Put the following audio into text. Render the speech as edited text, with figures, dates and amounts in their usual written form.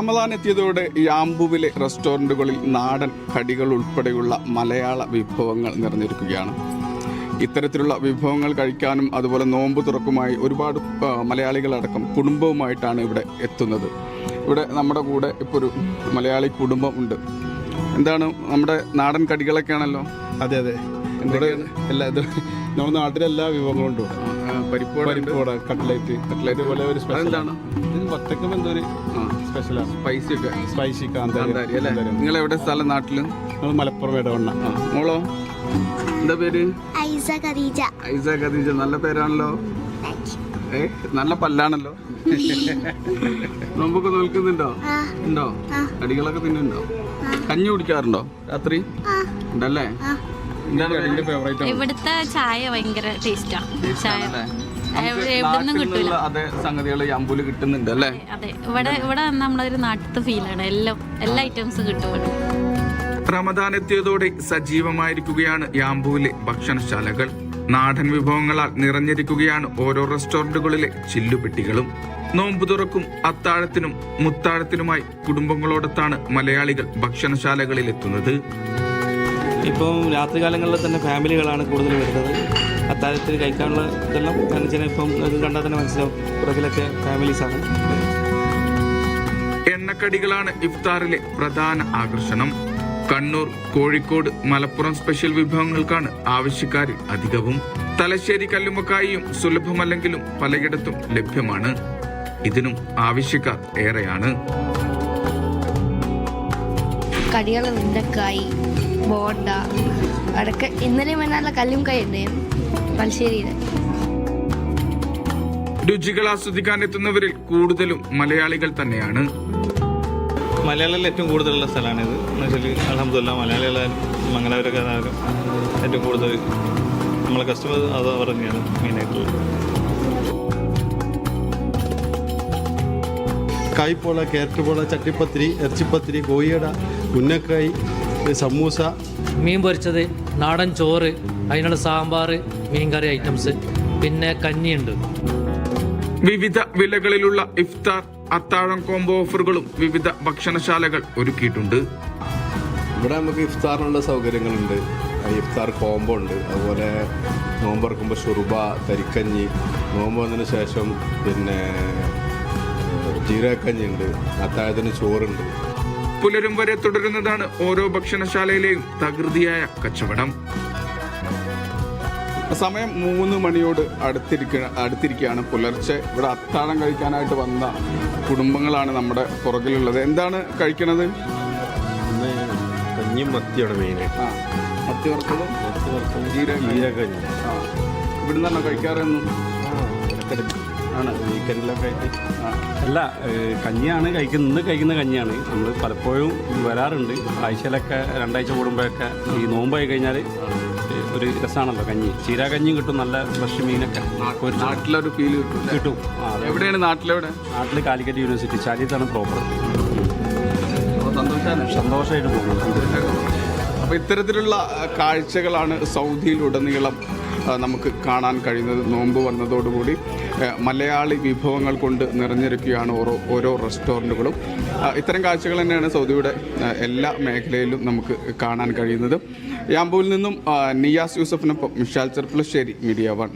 റമദാൻ എത്തിയതോടെ യാമ്പുവിലെ റെസ്റ്റോറൻറ്റുകളിൽ നാടൻ കടികൾ ഉൾപ്പെടെയുള്ള മലയാള വിഭവങ്ങൾ നിറഞ്ഞിരിക്കുകയാണ്. ഇത്തരത്തിലുള്ള വിഭവങ്ങൾ കഴിക്കാനും അതുപോലെ നോമ്പ് തുറക്കുമായി ഒരുപാട് മലയാളികളടക്കം കുടുംബവുമായിട്ടാണ് ഇവിടെ എത്തുന്നത്. ഇവിടെ നമ്മുടെ കൂടെ ഇപ്പോൾ ഒരു മലയാളി കുടുംബം ഉണ്ട്. എന്താണ് നമ്മുടെ നാടൻ കടികളൊക്കെയാണല്ലോ? അതെ അതെ, ഇവിടെ എല്ലാ ഇത് നമ്മുടെ നാട്ടിലെല്ലാ വിഭവങ്ങളും ഉണ്ട്. പരിപ്പോട, കട്ട്ലേറ്റ് പോലെ ഒരു സ്പെഷ്യൽ എന്താണ് വത്തക്കം എന്തൊരു സ്പെഷ്യലാണ്. സ്പൈസി കാന്താരി അല്ലേ? നിങ്ങൾ എവിടെ സ്ഥലം? നാട്ടില് നമ്മൾ മലപ്പുറം ഇടവണ്ണ. മോളോ എന്താ പേര്? ഐസ ഖദീജ. നല്ല പേരാണല്ലോ. നല്ല പല്ലാണല്ലോ. നോമ്പൊക്കെ നോൽക്കുന്നുണ്ടോ? ഉണ്ടോ? കടികളൊക്കെ തിന്നുണ്ടോ? കഞ്ഞി കുടിക്കാറുണ്ടോ രാത്രി? ഉണ്ടല്ലേ? ഇവിടുത്തെ ചായ ഭയങ്കര ടേസ്റ്റാണ്. അതേ സംഗതികൾ യാമ്പൂല് കിട്ടുന്നുണ്ട് അല്ലേ? അതെ, ഇവിടെ നമ്മളൊരു നാട്ടിലത്തെ ഫീലാണ്. എല്ലാ ഐറ്റംസും കിട്ടും. റമദാൻ എത്തിയതോടെ സജീവമായിരിക്കുകയാണ് യാമ്പൂവിലെ ഭക്ഷണശാലകൾ. നാടൻ വിഭവങ്ങളാൽ നിറഞ്ഞിരിക്കുകയാണ് ഓരോ റെസ്റ്റോറന്റുകളിലെ ചില്ലുപെട്ടികളും. നോമ്പ് തുറക്കും അത്താഴത്തിനും മുത്താഴത്തിനുമായി കുടുംബങ്ങളോടൊത്താണ് മലയാളികൾ ഭക്ഷണശാലകളിൽ എത്തുന്നത്. ഇപ്പം രാത്രികാലങ്ങളിൽ തന്നെ ഫാമിലികളാണ് കൂടുതൽ വരുന്നത്. അത്താഴത്തിൽ കഴിക്കാനുള്ള ഇതെല്ലാം കാരണം ഇപ്പം കണ്ടാൽ തന്നെ മനസ്സിലാവും, പുറകിലൊക്കെ ഫാമിലീസാണ്. എണ്ണക്കടികളാണ് ഇഫ്താറിലെ പ്രധാന ആകർഷണം. കണ്ണൂർ, കോഴിക്കോട്, മലപ്പുറം സ്പെഷ്യൽ വിഭവങ്ങൾക്കാണ് ആവശ്യക്കാരിൽ അധികവും. തലശ്ശേരി കല്ലുമ്മക്കായും സുലഭമല്ലെങ്കിലും പലയിടത്തും ലഭ്യമാണ്. ഇതിനും ആവശ്യക്കാർ ഏറെയാണ്. കടികൾ ഉണ്ടക്കായി, ബോണ്ട, അടക്ക. ഇന്നലെ നല്ല കല്ലുംകായ ഉണ്ടായിരുന്നു തലശ്ശേരിയിൽ. രുചികൾ ആസ്വദിക്കാൻ എത്തുന്നവരിൽ കൂടുതലും മലയാളികൾ തന്നെയാണ്. മലയാളികൾ ഏറ്റവും കൂടുതലുള്ള സ്ഥലമാണിത്. എന്ന് വെച്ചാൽ അൽഹംദുലില്ലാഹ് മലയാളികളായാലും മംഗലാപുരക്കാരായാലും ഏറ്റവും കൂടുതൽ നമ്മളെ കസ്റ്റമർ അത് അവർ തന്നെയാണ് മെയിനായിട്ടുള്ളത്. കായ്പോള, ക്യാരറ്റ് പോള, ചട്ടിപ്പത്തിരി, ഇറച്ചിപ്പത്തിരി, കോഴിയട, ഉന്നക്കായി, സമൂസ, മീൻ പൊരിച്ചത്, നാടൻ ചോറ്, അതിനുള്ള സാമ്പാർ, മീൻകറി ഐറ്റംസ്, പിന്നെ കഞ്ഞിയുണ്ട്. വിവിധ വിലകളിലുള്ള ഇഫ്താർ, അത്താഴം കോംബോ ഓഫറുകളും വിവിധ ഭക്ഷണശാലകൾ ഒരുക്കിയിട്ടുണ്ട്. ഇവിടെ നമുക്ക് ഇഫ്താറിനുള്ള സൗകര്യങ്ങളുണ്ട്. ഇഫ്താർ കോംബോ ഉണ്ട്. അതുപോലെ നോമ്പ് തുറക്കുമ്പോൾ ഷുർബ, തരിക്കഞ്ഞി, നോമ്പ് വന്നതിന് ശേഷം പിന്നെ ജീരകക്കഞ്ഞി ഉണ്ട്, അത്താഴത്തിന് ചോറുണ്ട്. പുലരും വരെ തുടരുന്നതാണ് ഓരോ ഭക്ഷണശാലയിലെയും തകൃതിയായ കച്ചവടം. സമയം 3 മണിയോട് അടുത്തിരിക്കുകയാണ്. പുലർച്ചെ ഇവിടെ അത്താഴം കഴിക്കാനായിട്ട് വന്ന കുടുംബങ്ങളാണ് നമ്മുടെ പുറകിലുള്ളത്. എന്താണ് കഴിക്കണത്? കഞ്ഞിയും മത്തിയാണ് മെയിനായിട്ട്. മത്തി വറുത്തതും ജീരകക്കഞ്ഞി. ഇവിടെ നിന്നാണോ കഴിക്കാറൊന്നും? ആണ് വീക്കെൻഡിലൊക്കെ ആയിട്ട്. അല്ല, കഞ്ഞിയാണ് കഴിക്കുന്ന കഞ്ഞിയാണ്. നമ്മൾ പലപ്പോഴും വരാറുണ്ട്. ആഴ്ചയിലൊക്കെ 2 ആഴ്ച കൂടുമ്പോഴൊക്കെ ഈ നോമ്പായി കഴിഞ്ഞാൽ ഒരു രസമാണല്ലോ കഞ്ഞി. ചീരാകഞ്ഞിയും കിട്ടും, നല്ല ഫ്രഷ് മീനൊക്കെ നാട്ടിലൊരു ഫീൽ കിട്ടും. എവിടെയാണ്? നാട്ടിൽ കാലിക്കറ്റ് യൂണിവേഴ്സിറ്റി ചാലിയത്താണ് പ്രോപ്പർ. സന്തോഷമായിട്ട് പോകുന്നത്. അപ്പോൾ ഇത്തരത്തിലുള്ള കാഴ്ചകളാണ് സൗദിയിലുടനീളം നമുക്ക് കാണാൻ കഴിയുന്നത്. നോമ്പ് വന്നതോടുകൂടി മലയാളി വിഭവങ്ങൾ കൊണ്ട് നിറഞ്ഞിരിക്കുകയാണ് ഓരോ റെസ്റ്റോറൻറ്റുകളും. ഇത്തരം കാഴ്ചകൾ തന്നെയാണ് സൗദിയുടെ എല്ലാ മേഖലയിലും നമുക്ക് കാണാൻ കഴിയുന്നത്. യാമ്പൂവിൽ നിന്നും നിയാസ് യൂസഫിനൊപ്പം മിഷാൽ ചെർപ്പുളശ്ശേരി, മീഡിയ 1.